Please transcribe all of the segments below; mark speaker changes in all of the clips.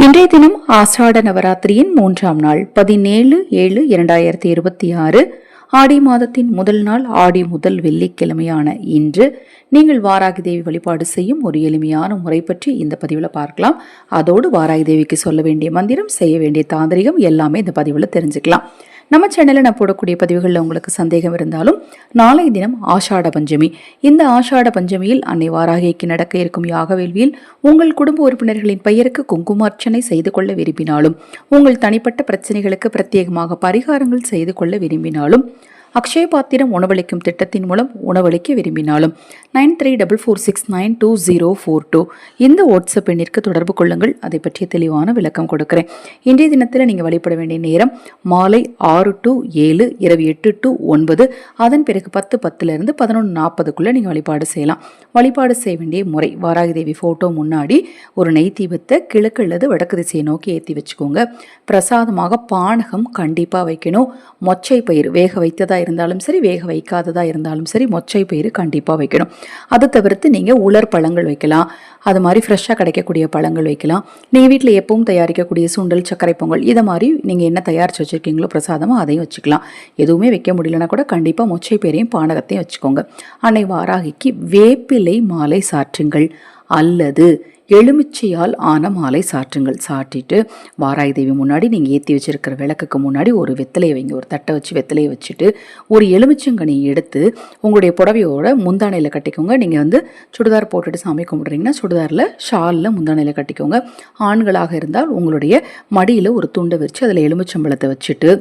Speaker 1: இன்றைய தினம் ஆஷாட நவராத்திரியின் 3ஆம் நாள் 17/7/2026 ஆடி மாதத்தின் முதல் நாள் ஆடி முதல் வெள்ளிக்கிழமையான இன்று நீங்கள் வாராகி தேவி வழிபாடு செய்யும் ஒரு எளிமையான முறை பற்றி இந்த பதிவில் பார்க்கலாம். அதோடு வாராகி தேவிக்கு சொல்ல வேண்டிய மந்திரம், செய்ய வேண்டிய தாந்திரிகம் எல்லாமே இந்த பதிவில் தெரிஞ்சுக்கலாம். நம்ம சேனலில் நான் போடக்கூடிய பதிவுகளில் உங்களுக்கு சந்தேகம் இருந்தாலும் நாளைய தினம் ஆஷாட பஞ்சமி. இந்த ஆஷாட பஞ்சமியில் அன்னை வாராகிக்கு நடக்க இருக்கும் யாக வேள்வியில் உங்கள் குடும்ப உறுப்பினர்களின் பெயருக்கு குங்குமார்ச்சனை செய்து கொள்ள விரும்பினாலும், உங்கள் தனிப்பட்ட பிரச்சனைகளுக்கு பிரத்யேகமாக பரிகாரங்கள் செய்து கொள்ள விரும்பினாலும், அக்ஷய பாத்திரம் உணவளிக்கும் திட்டத்தின் மூலம் உணவளிக்க விரும்பினாலும் 9366922042 இந்த வாட்ஸ்அப் எண்ணிற்கு தொடர்பு கொள்ளுங்கள். அதை பற்றிய தெளிவான விளக்கம் கொடுக்கிறேன். இன்றைய தினத்தில் நீங்கள் வழிபட வேண்டிய நேரம் மாலை 6 to 7, இரவு 8 to 9, அதன் பிறகு 10:10 11:40 நீங்கள் வழிபாடு செய்யலாம். வழிபாடு செய்ய வேண்டிய முறை: வாராகி தேவி போட்டோ முன்னாடி ஒரு நெய் தீபத்தை கிழக்கு அல்லது வடக்கு திசையை நோக்கி ஏற்றி வச்சுக்கோங்க. பிரசாதமாக பானகம் கண்டிப்பாக வைக்கணும். மொச்சை பயிர் வேக வைத்ததா இருந்தாலும் சரி, வேக வைக்காததா இருந்தாலும் சரி, மொச்சை பயிர் கண்டிப்பாக வைக்கணும். அதை தவிர்த்து நீங்கள் உலர் பழங்கள் வைக்கலாம். அது மாதிரி ஃப்ரெஷ்ஷாக கிடைக்கக்கூடிய பழங்கள் வைக்கலாம். நீங்கள் வீட்டில் எப்பவும் தயாரிக்கக்கூடிய சுண்டல், சர்க்கரை பொங்கல், இதை மாதிரி நீங்கள் என்ன தயாரித்து வச்சுருக்கீங்களோ பிரசாதமாக அதையும் வச்சுக்கலாம். எதுவுமே வைக்க முடியலன்னா கூட கண்டிப்பாக மொச்சை பயிரையும் பானகத்தையும் வச்சுக்கோங்க. அன்னை வாராகிக்கு வேப்பிலை மாலை சாற்றுங்கள் அல்லது எலுமிச்சையால் ஆன மாலை சாற்றுங்கள். சாட்டிட்டு வாராகி தேவி முன்னாடி நீங்கள் ஏற்றி வச்சிருக்கிற விளக்குக்கு முன்னாடி ஒரு வெத்தலையை வைங்க. ஒரு தட்டை வச்சு வெத்தலையை வச்சுட்டு ஒரு எலுமிச்சங்கனியை எடுத்து உங்களுடைய புடவையோட முந்தானையில் கட்டிக்கோங்க. நீங்கள் சுடிதார் போட்டுட்டு சாமி கும்பிட்றீங்கன்னா சுடிதாரில் ஷாலில் முந்தானையில் கட்டிக்கோங்க. ஆண்களாக இருந்தால் உங்களுடைய மடியில் ஒரு துண்டை வச்சு அதில் எலுமிச்சம்பழத்தை வச்சுட்டு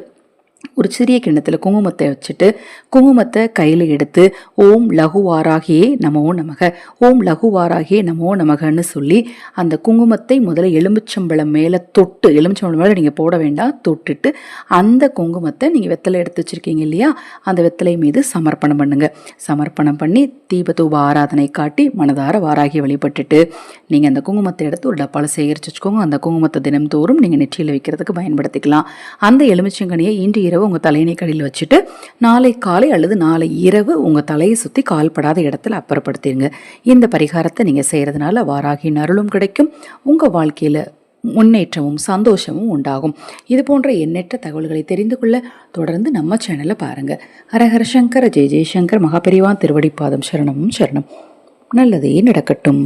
Speaker 1: ஒரு சிறிய கிண்ணத்தில் குங்குமத்தை வச்சுட்டு குங்குமத்தை கையில் எடுத்து ஓம் லகு வாராகியே நமோ நமக, ஓம் லகு வாராகியே நமோ நமகன்னு சொல்லி அந்த குங்குமத்தை முதல்ல எலுமிச்சம்பழம் மேலே தொட்டு, எலுமிச்சம்பழம் மேலே நீங்கள் போட வேண்டாம், தொட்டுட்டு அந்த குங்குமத்தை நீங்கள் வெத்தலை எடுத்து வச்சுருக்கீங்க இல்லையா, அந்த வெத்தலை மீது சமர்ப்பணம் பண்ணுங்க. சமர்ப்பணம் பண்ணி தீபதூப ஆராதனை காட்டி மனதார வாராகி வழிபட்டுட்டு நீங்கள் அந்த குங்குமத்தை எடுத்து ஒரு டப்பாவில் சேகரித்து வச்சுக்கோங்க. அந்த குங்குமத்தை தினம்தோறும் நீங்கள் நெற்றியில் வைக்கிறதுக்கு பயன்படுத்திக்கலாம். அந்த எலுமிச்சங்கனியை இன்று இரவு உங்கள் தலையணை கடையில் வச்சுட்டு நாளை காலை அல்லது நாளை இரவு உங்கள் தலையை சுற்றி கால்படாத இடத்துல அப்புறப்படுத்திடுங்க. இந்த பரிகாரத்தை நீங்கள் செய்கிறதுனால வாராகியின் அருளும் கிடைக்கும், உங்கள் வாழ்க்கையில் முன்னேற்றமும் சந்தோஷமும் உண்டாகும். இது போன்ற எண்ணற்ற தகவல்களை தெரிந்து கொள்ள தொடர்ந்து நம்ம சேனலை பாருங்கள். ஹரஹர சங்கர, ஜெய ஜெயசங்கர், மகாபெரிவா திருவடிப்பாதம் சரணமும் சரணம். நல்லதே நடக்கட்டும்.